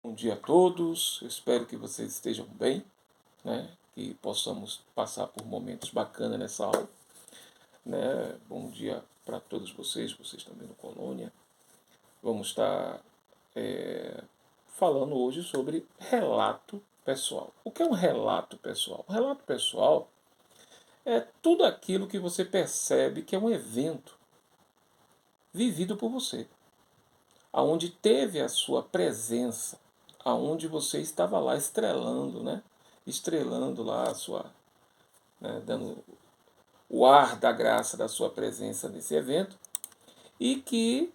Bom dia a todos, eu espero que vocês estejam bem, né? Que possamos passar por momentos bacanas nessa aula, né? Bom dia para todos vocês também no Colônia. Vamos estar falando hoje sobre relato pessoal. O que é um relato pessoal? Um relato pessoal é tudo aquilo que você percebe que é um evento vivido por você, aonde teve a sua presença, aonde você estava lá estrelando, né? Estrelando lá a sua, né? Dando o ar da graça da sua presença nesse evento e que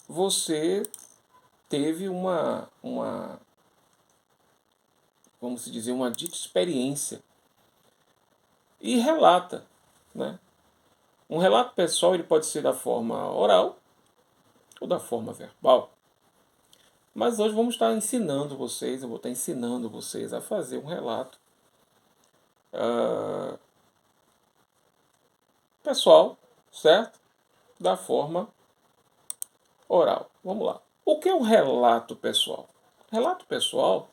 você teve vamos dizer, uma dita experiência e relata, né? Um relato pessoal ele pode ser da forma oral ou da forma verbal. Mas hoje vamos estar ensinando vocês, eu vou estar ensinando vocês a fazer um relato pessoal, certo? Da forma oral. Vamos lá. O que é um relato pessoal? Relato pessoal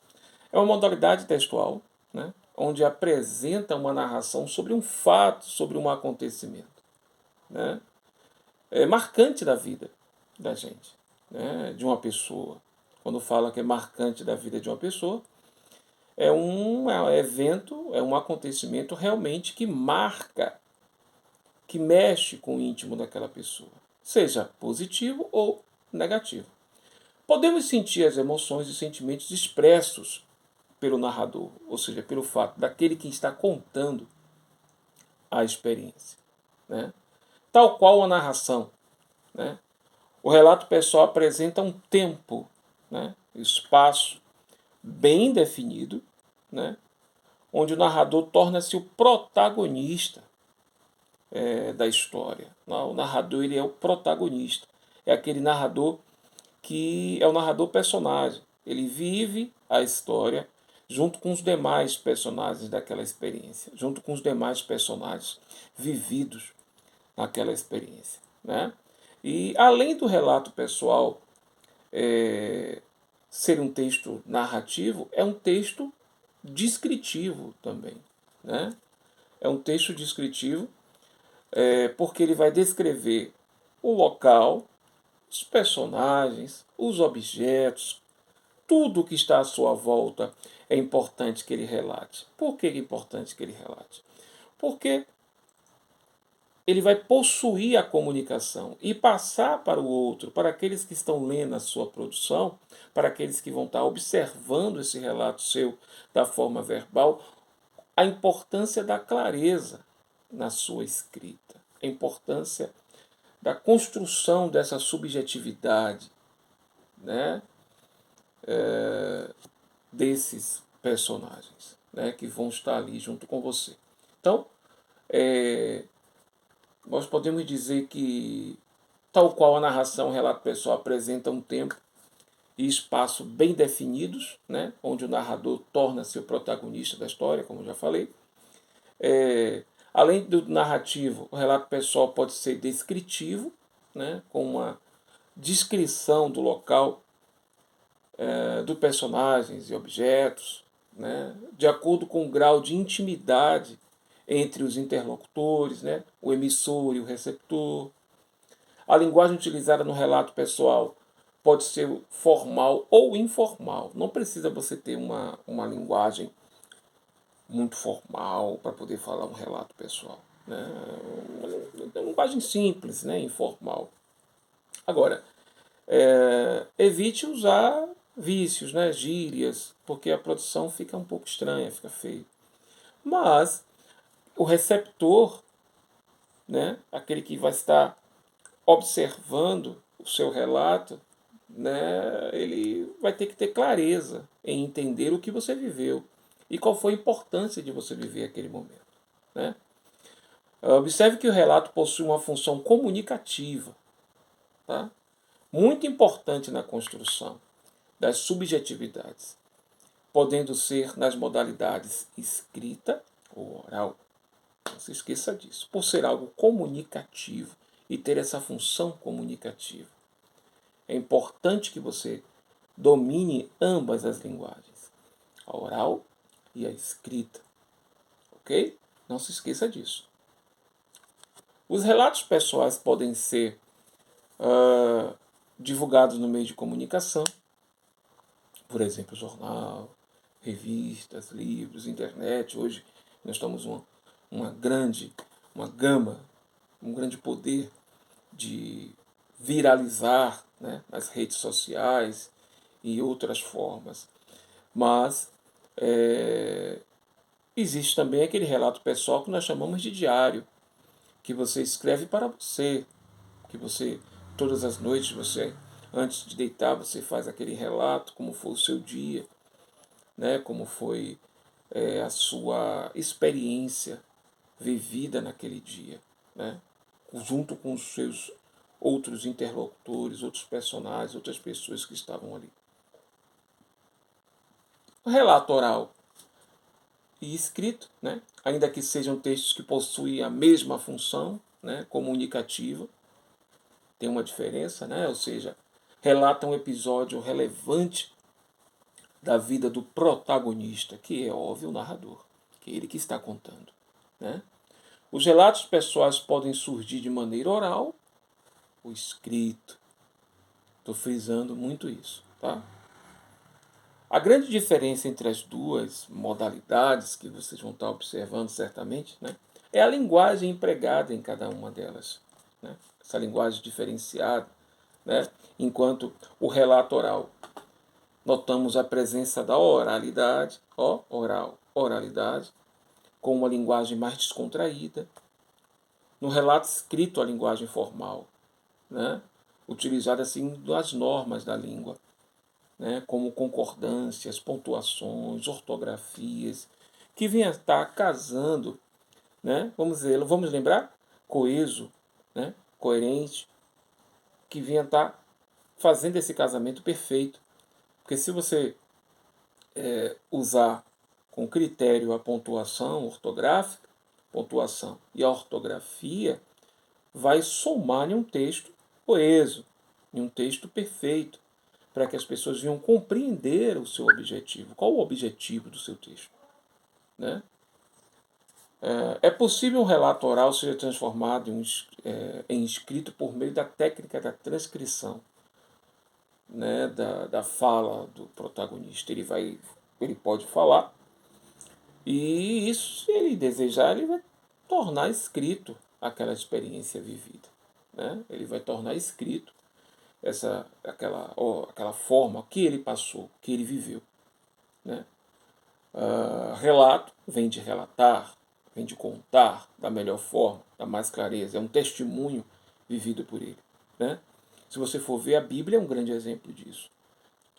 é uma modalidade textual, né, onde apresenta uma narração sobre um fato, sobre um acontecimento, né, marcante da vida da gente, né, de uma pessoa. Quando fala que é marcante da vida de uma pessoa, é um evento, é um acontecimento realmente que marca, que mexe com o íntimo daquela pessoa, seja positivo ou negativo. Podemos sentir as emoções e sentimentos expressos pelo narrador, ou seja, pelo fato daquele que está contando a experiência, né? Tal qual a narração, né? O relato pessoal apresenta um tempo, né? Espaço bem definido, né? Onde o narrador torna-se o protagonista da história. O narrador ele é o protagonista, é aquele narrador que é o narrador personagem. Ele vive a história junto com os demais personagens daquela experiência, junto com os demais personagens vividos naquela experiência, né? E além do relato pessoal ser um texto narrativo, é um texto descritivo também, né? É um texto descritivo porque ele vai descrever o local, os personagens, os objetos, tudo que está à sua volta é importante que ele relate. Por que é importante que ele relate? Porque ele vai possuir a comunicação e passar para o outro, para aqueles que estão lendo a sua produção, para aqueles que vão estar observando esse relato seu da forma verbal, a importância da clareza na sua escrita, a importância da construção dessa subjetividade, né? Desses personagens, né, que vão estar ali junto com você. Então, nós podemos dizer que, tal qual a narração, o relato pessoal apresenta um tempo e espaço bem definidos, né, onde o narrador torna-se o protagonista da história, como eu já falei. Além do narrativo, o relato pessoal pode ser descritivo, né, com uma descrição do local, dos personagens e objetos, né, de acordo com o grau de intimidade entre os interlocutores, né, o emissor e o receptor. A linguagem utilizada no relato pessoal pode ser formal ou informal. Não precisa você ter uma linguagem muito formal para poder falar um relato pessoal, né? Uma linguagem simples, né, informal. Agora, evite usar vícios, né, gírias, porque a produção fica um pouco estranha, fica feio. Mas o receptor, né, aquele que vai estar observando o seu relato, né, ele vai ter que ter clareza em entender o que você viveu e qual foi a importância de você viver aquele momento, né? Observe que o relato possui uma função comunicativa, tá? Muito importante na construção das subjetividades, podendo ser nas modalidades escrita ou oral. Não se esqueça disso, por ser algo comunicativo e ter essa função comunicativa. É importante que você domine ambas as linguagens, a oral e a escrita, ok? Não se esqueça disso. Os relatos pessoais podem ser divulgados no meio de comunicação, por exemplo, jornal, revistas, livros, internet. Hoje nós estamos uma grande, uma gama, um grande poder de viralizar, né, nas redes sociais e outras formas. Mas existe também aquele relato pessoal que nós chamamos de diário, que você escreve para você, que você, todas as noites, você, antes de deitar, você faz aquele relato, como foi o seu dia, né, como foi a sua experiência vivida naquele dia, né, junto com os seus outros interlocutores, outros personagens, outras pessoas que estavam ali. O relato oral e escrito, né, ainda que sejam textos que possuem a mesma função, né, comunicativa, tem uma diferença, né, ou seja, relata um episódio relevante da vida do protagonista, que é óbvio o narrador, que é ele que está contando, né? Os relatos pessoais podem surgir de maneira oral ou escrito. Estou frisando muito isso, tá? A grande diferença entre as duas modalidades que vocês vão estar observando certamente, né, é a linguagem empregada em cada uma delas, né? Essa linguagem diferenciada, né? Enquanto o relato oral notamos a presença da oralidade, oralidade, com uma linguagem mais descontraída. No relato escrito, a linguagem formal, né, utilizada assim das normas da língua, né, como concordâncias, pontuações, ortografias, que vem a estar casando, né, vamos lembrar, coeso, né, coerente, que vem a estar fazendo esse casamento perfeito. Porque se você usar com critério a pontuação ortográfica, pontuação e a ortografia, vai somar em um texto coeso, em um texto perfeito, para que as pessoas venham compreender o seu objetivo. Qual o objetivo do seu texto? Né? É possível um relato oral seja transformado em escrito por meio da técnica da transcrição, né, da fala do protagonista. Ele pode falar e isso, se ele desejar, ele vai tornar escrito aquela experiência vivida, né? Ele vai tornar escrito aquela forma que ele passou, que ele viveu, né? Relato vem de relatar, vem de contar da melhor forma, da mais clareza. É um testemunho vivido por ele, né? Se você for ver, a Bíblia é um grande exemplo disso.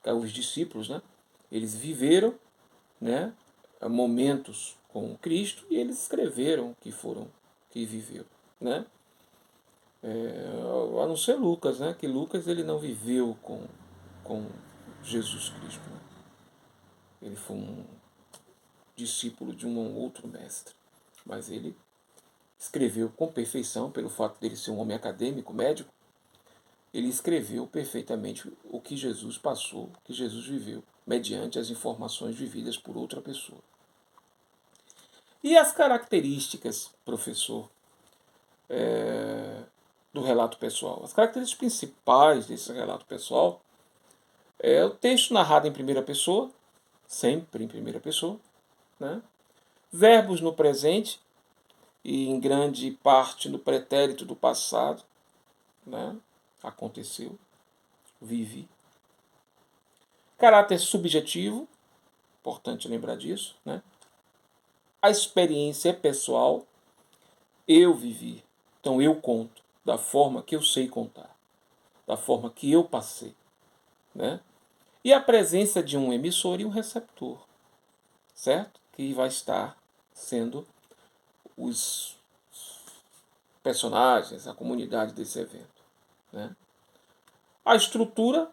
Os discípulos, né, eles viveram, né, momentos com Cristo e eles escreveram que viveu, né? A não ser Lucas, né, que Lucas ele não viveu com Jesus Cristo, né? Ele foi um discípulo de um outro mestre, mas ele escreveu com perfeição, pelo fato dele ser um homem acadêmico, médico, ele escreveu perfeitamente o que Jesus passou, o que Jesus viveu, mediante as informações vividas por outra pessoa. E as características, professor, do relato pessoal? As características principais desse relato pessoal é o texto narrado em primeira pessoa, sempre em primeira pessoa, né? Verbos no presente e em grande parte no pretérito do passado, né? Aconteceu, vivi. Caráter subjetivo, importante lembrar disso, né? A experiência é pessoal, eu vivi, então eu conto da forma que eu sei contar, da forma que eu passei, né? E a presença de um emissor e um receptor, certo? Que vai estar sendo os personagens, a comunidade desse evento, né? A estrutura,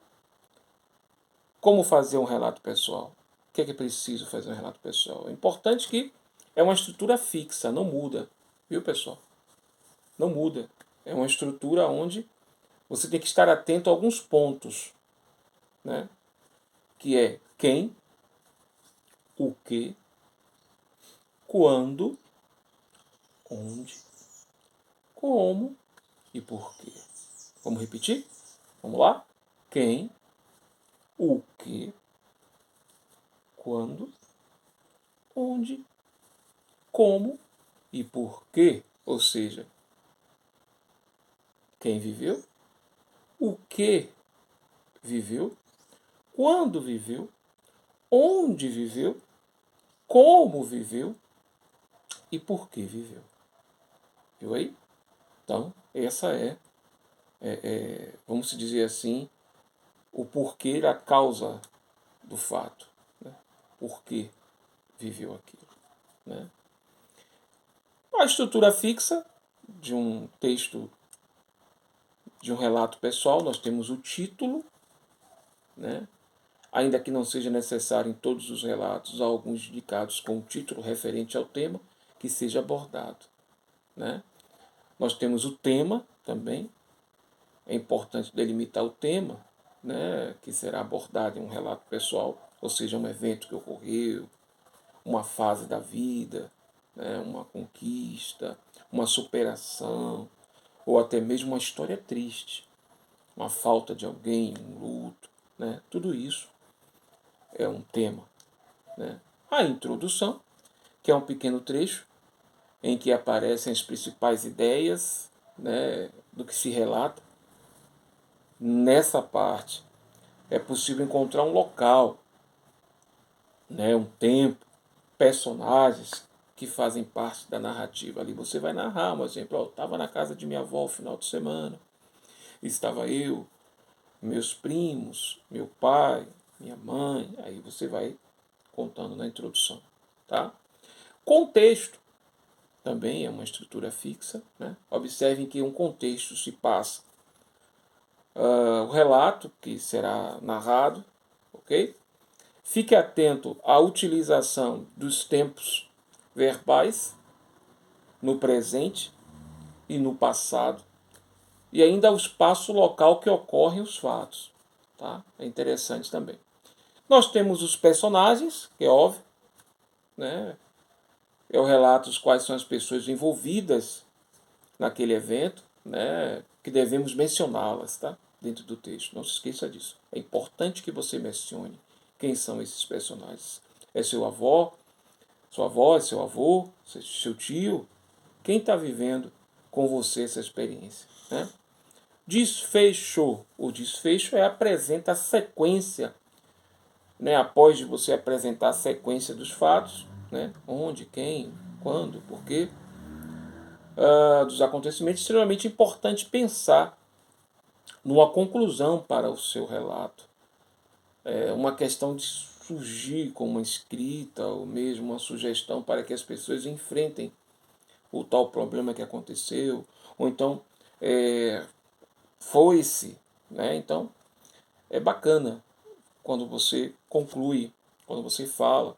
como fazer um relato pessoal? O que é preciso fazer um relato pessoal? É importante que é uma estrutura fixa, não muda, viu, pessoal? Não muda. É uma estrutura onde você tem que estar atento a alguns pontos, né? Que é quem, o que, quando, onde, como e por quê. Vamos repetir? Vamos lá? Quem, o que, quando, onde, como e por quê. Ou seja, quem viveu, o que viveu, quando viveu, onde viveu, como viveu e por que viveu. Viu aí? Então, essa vamos dizer assim, o porquê, a causa do fato. Né? Por que viveu aquilo. Né? A estrutura fixa de um texto, de um relato pessoal, nós temos o título, né? Ainda que não seja necessário em todos os relatos, há alguns indicados com um título referente ao tema que seja abordado. Né? Nós temos o tema também, é importante delimitar o tema, né, que será abordado em um relato pessoal, ou seja, um evento que ocorreu, uma fase da vida, né, uma conquista, uma superação, ou até mesmo uma história triste, uma falta de alguém, um luto. Né, tudo isso é um tema. Né. A introdução, que é um pequeno trecho em que aparecem as principais ideias, né, do que se relata. Nessa parte é possível encontrar um local, né, um tempo, personagens que fazem parte da narrativa. Ali você vai narrar, um exemplo, eu estava na casa de minha avó no final de semana, estava eu, meus primos, meu pai, minha mãe, aí você vai contando na introdução. Tá? Contexto também é uma estrutura fixa. Né? Observem que um contexto se passa o relato que será narrado, ok? Fique atento à utilização dos tempos verbais no presente e no passado, e ainda ao espaço local que ocorrem os fatos. Tá? É interessante também. Nós temos os personagens, que é óbvio, né? Eu relato quais são as pessoas envolvidas naquele evento, né? Que devemos mencioná-las, tá? Dentro do texto. Não se esqueça disso. É importante que você mencione quem são esses personagens. É seu avó, sua avó, é seu avô, seu tio. Quem está vivendo com você essa experiência? Né? Desfecho. O desfecho apresenta a sequência, né? Após de você apresentar a sequência dos fatos, né? Onde, quem, quando, por quê, dos acontecimentos, é extremamente importante pensar numa conclusão para o seu relato. É uma questão de surgir com uma escrita ou mesmo uma sugestão para que as pessoas enfrentem o tal problema que aconteceu, ou então foi-se. Né? Então é bacana quando você conclui, quando você fala,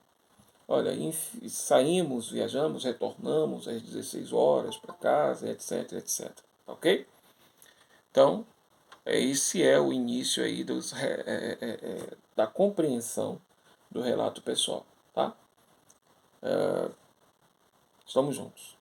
olha, saímos, viajamos, retornamos às 16 horas para casa, etc, etc. Ok? Então, esse é o início aí da compreensão do relato pessoal. Tá? Estamos juntos.